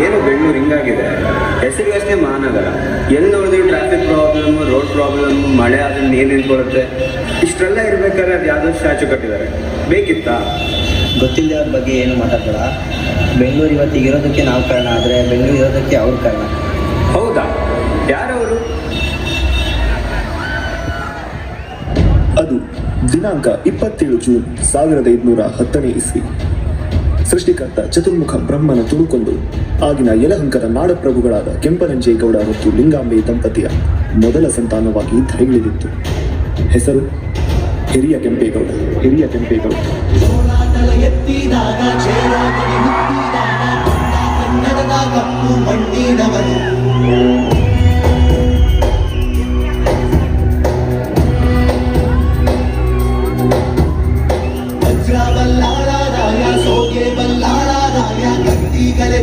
ಏನೋ ಬೆಂಗಳೂರು ಹಿಂಗಾಗಿದೆ. ಹೆಸರಿಗಷ್ಟೇ ಮಹಾನಗರ, ಎಲ್ಲಿ ನೋಡಿದ್ರು ಟ್ರಾಫಿಕ್ ಪ್ರಾಬ್ಲಮ್, ರೋಡ್ ಪ್ರಾಬ್ಲಮ್, ಮಳೆ ಆದ್ರೆ ನೀರು ನಿಂತ್ಕೊಳ್ಳುತ್ತೆ. ಇಷ್ಟೆಲ್ಲ ಇರ್ಬೇಕಾದ್ರೆ ಅದು ಯಾವುದೋ ಸ್ಟ್ಯಾಚು ಕಟ್ಟಿದ್ದಾರೆ, ಬೇಕಿತ್ತಾ? ಗೊತ್ತಿಲ್ಲದೆ ಅವ್ರ ಬಗ್ಗೆ ಏನು ಮಾತಾಡ್ಬೇಡ. ಬೆಂಗಳೂರು ಇವತ್ತಿಗೆ ಇರೋದಕ್ಕೆ ನಾವು ಕಾರಣ, ಆದರೆ ಬೆಂಗಳೂರು ಇರೋದಕ್ಕೆ ಅವ್ರ ಕಾರಣ. ಹೌದಾ? ಯಾರವರು? ಅದು ದಿನಾಂಕ 27 ಜೂನ್ 1510 ಇಸ್ವಿ. ಸೃಷ್ಟಿಕರ್ತ ಚತುರ್ಮುಖ ಬ್ರಹ್ಮನ ತುಣುಕೊಂದು ಆಗಿನ ಯಲಹಂಕದ ನಾಡಪ್ರಭುಗಳಾದ ಕೆಂಪನಂಜೇಗೌಡ ಮತ್ತು ಲಿಂಗಾಂಬೆ ದಂಪತಿಯ ಮೊದಲ ಸಂತಾನವಾಗಿ ಧರೆಗಿಳಿದಿತ್ತು. ಹೆಸರು ಹಿರಿಯ ಕೆಂಪೇಗೌಡ.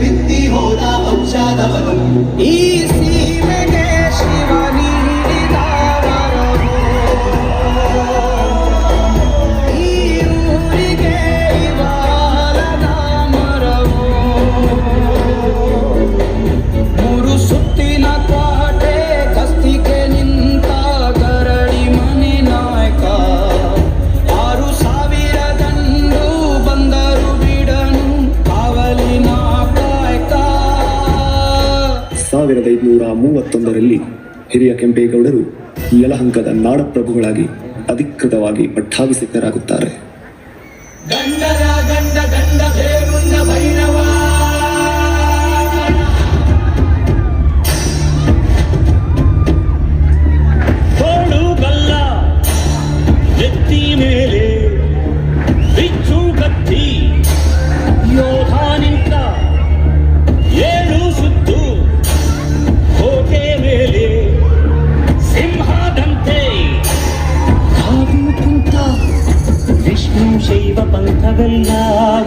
ಬಿತ್ತಿ ಹೋದ ವಂಶದವರು ಈ ಸೀಮೆಗೆ ಶಿವ ನೀಡಿದ ವರವು, ಈ ಊರಿಗೆ ಇವಾಲದ ಮರವು. ಮೂರು ಸುತ್ತಿನ ಕೋಟೆ ಕಸ್ತಿಗೆ ನಿಂತ ಗರಡಿ ಮನೆ ನಾಯಕ. 6,000 ದಂಡು ಬಂದರು ಬಿಡನು ಕಾವಲಿನ 1531ರಲ್ಲಿ ಹಿರಿಯ ಕೆಂಪೇಗೌಡರು ಯಲಹಂಕದ ನಾಡಪ್ರಭುಗಳಾಗಿ ಅಧಿಕೃತವಾಗಿ ಪಟ್ಟಾಭಿಷಿಕ್ತರಾಗುತ್ತಾರೆ. ಶೈವ ಪಂಥವೆಲ್ಲ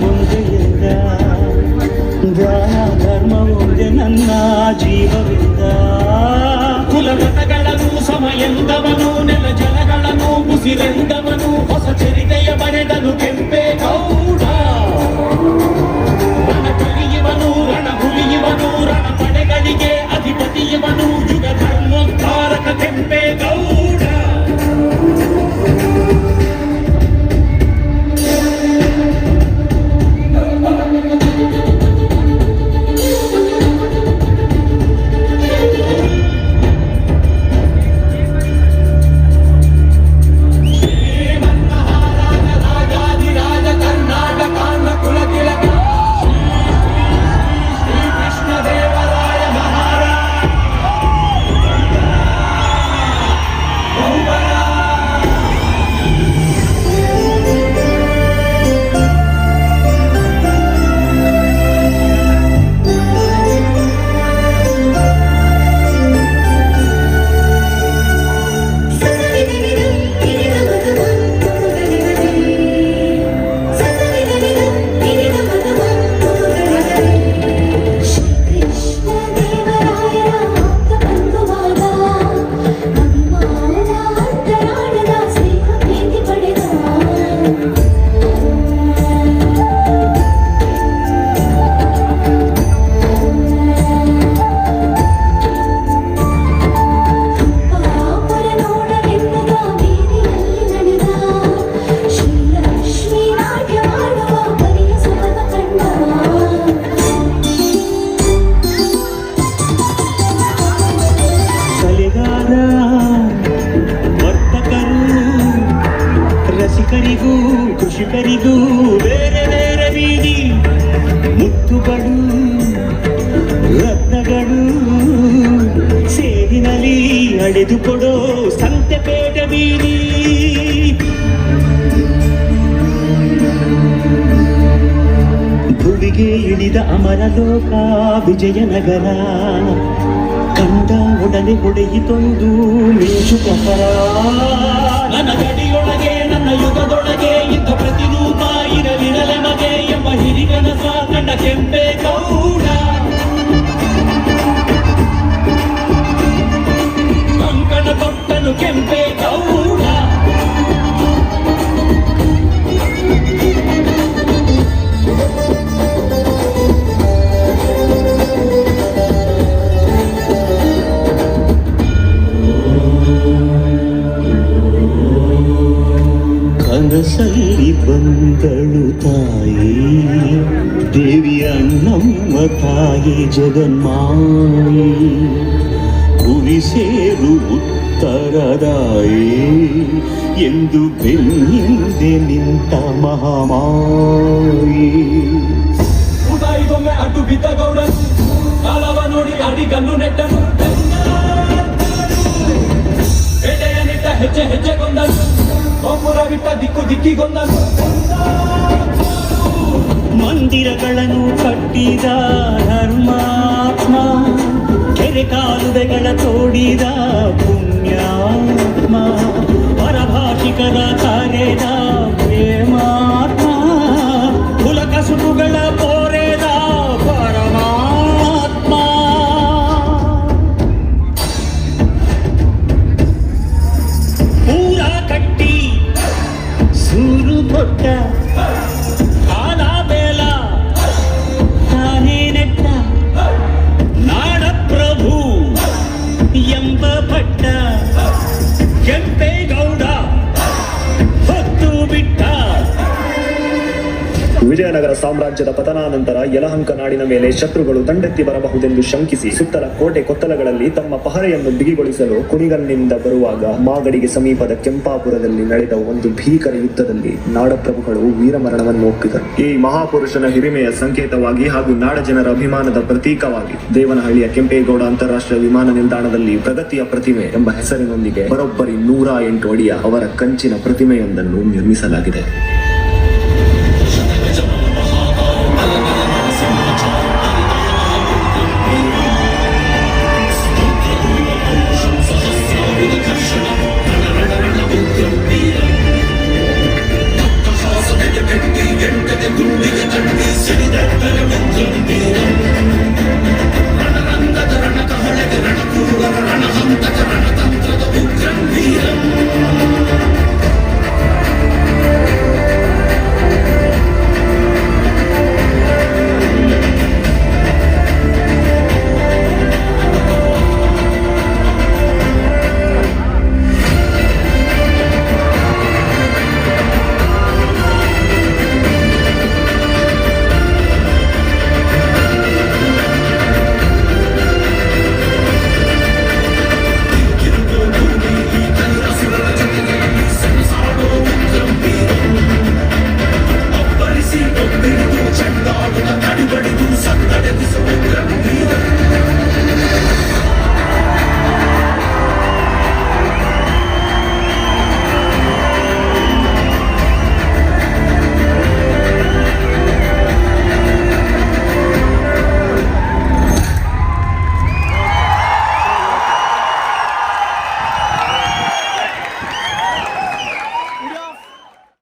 ಒಂದು ಎಂದ, ದಾನ ಧರ್ಮ ಒಂದೇ ನನ್ನ ಜೀವವಿಂದ. ಕುಲಮತಗಳನ್ನು ಸಮಯಂದವನು, ನೆಲ ಜಲಗಳನ್ನು ಮುಸಿರೆಂದವನು, ಹೊಸ ಚರಿತೆಯ ಬರೆದನು ಕೆಂಪೇಗೌಡ. ರಣ ಕಲಿಯುವನು, ರಣ ಹುಲಿಯುವನು, ರಣ ಪಡೆಗಳಿಗೆ ಅಧಿಪತಿಯುವನು, ಯುಗ ಧರ್ಮೋದ್ಧಾರಕ ಕೆಂಪೇಗೌಡ. ರಸಿಕರಿಗೂ ಕೃಷಿಕರಿಗೂ ಬೇರೆ ಬೇರೆ ಬೀದಿ ಮುತ್ತುಗಳು ರತ್ನಗಳು ಸೇರಿನಲ್ಲಿ ಅಡೆದುಕೊಡೋ ಸಂತೆಪೇಟ ಬೀದಿ. ಭುವಿಗೆ ಇಳಿದ ಅಮರ ಲೋಕ ವಿಜಯನಗರ, ಕಂಡ ಒಡನೆ ಹೊಡೆಯಿತೊಂದು ಮಿಂಚು ಪ್ರಹರ. ನನ್ನ ಗಡಿಯೊಳಗೆ ನನ್ನ ಯುಗದೊಳಗೆ ಇದ್ದ ಪ್ರತಿರೂಪ ಇರಲಿರಲೆ ಮಗೆ ಎಂಬ ಹಿರಿಗನಸ ಕಂಡ ಕೆಂಪೇಗೌಡ. ಕಂಕಣ ತೊಟ್ಟನು ಕೆಂಪೇಗೌಡ. ಬಂದಳು ತಾಯಿ ದೇವಿ ಅಣ್ಣಮ್ಮ ತಾಯಿ ಜಗನ್ಮಾಯಿ ಗುರಿ ಸೇರು ಉತ್ತರದಾಯಿ ಎಂದು ಬೆನ್ನಿಂದೆ ನಿಂತ ಮಹಾಮಾಯಿ ಉದಾಯಿಗೊಮ್ಮೆ ಅಡ್ಡು ಬಿದ್ದ ಗೌಡನು ಕಾಲವ ನೋಡಿ ಅಡಿಗನ್ನು ನೆಟ್ಟನು ಬೇಟೆಯ ನಿಟ್ಟ ಹೆಜ್ಜೆ ಹೆಜ್ಜೆಗೊಂದನು ಗೋಪುರ ಬಿಟ್ಟ ದಿಕ್ಕು ದಿಕ್ಕಿಗೊಂದನು ಮಂದಿರಗಳನ್ನು ಕಟ್ಟಿದ ಧರ್ಮಾತ್ಮ ಕೆರೆ ಕಾಲುವೆಗಳ ತೋಡಿದ ಪುಣ್ಯಾತ್ಮ ಪರಭಾಷಿಕರ ಕರೆದ ಪ್ರೇಮಾತ್ಮ ಕುಲ ಕಸುಬುಗಳ ಕೋರೆದ ಪರಮಾತ್ಮ ಪೂರ ಕಟ್ಟಿ ಸೂರು ಕೊಟ್ಟ ಕಾಲ ಬೇಲ ತಾನೇ ನೆಟ್ಟ ನಾಡಪ್ರಭು ಎಂಬ ಪಟ್ಟ ಕೆಂಪೇಗೌಡ ಹೊತ್ತು ಬಿಟ್ಟ ವಿಜಯನಗರ ಸಾಮ್ರಾಜ್ಯದ ಪತನಾನಂತರ ಯಲಹಂಕ ನಾಡಿನ ಮೇಲೆ ಶತ್ರುಗಳು ದಂಡೆತ್ತಿ ಬರಬಹುದೆಂದು ಶಂಕಿಸಿ ಸುತ್ತಲ ಕೋಟೆ ಕೊತ್ತಲಗಳಲ್ಲಿ ತಮ್ಮ ಪಹರೆಯನ್ನು ಬಿಗಿಗೊಳಿಸಲು ಕುಣಿಗಲ್ನಿಂದ ಬರುವಾಗ ಮಾಗಡಿಗೆ ಸಮೀಪದ ಕೆಂಪಾಪುರದಲ್ಲಿ ನಡೆದ ಒಂದು ಭೀಕರ ಯುದ್ಧದಲ್ಲಿ ನಾಡಪ್ರಭುಗಳು ವೀರಮರಣವನ್ನು ಒಪ್ಪಿದರು. ಈ ಮಹಾಪುರುಷನ ಹಿರಿಮೆಯ ಸಂಕೇತವಾಗಿ ಹಾಗೂ ನಾಡ ಜನರ ಅಭಿಮಾನದ ಪ್ರತೀಕವಾಗಿ ದೇವನಹಳ್ಳಿಯ ಕೆಂಪೇಗೌಡ ಅಂತಾರಾಷ್ಟ್ರೀಯ ವಿಮಾನ ನಿಲ್ದಾಣದಲ್ಲಿ ಪ್ರಗತಿಯ ಪ್ರತಿಮೆ ಎಂಬ ಹೆಸರಿನೊಂದಿಗೆ ಬರೋಬ್ಬರಿ 108 ಅಡಿಯ ಅವರ ಕಂಚಿನ ಪ್ರತಿಮೆಯೊಂದನ್ನು ನಿರ್ಮಿಸಲಾಗಿದೆ.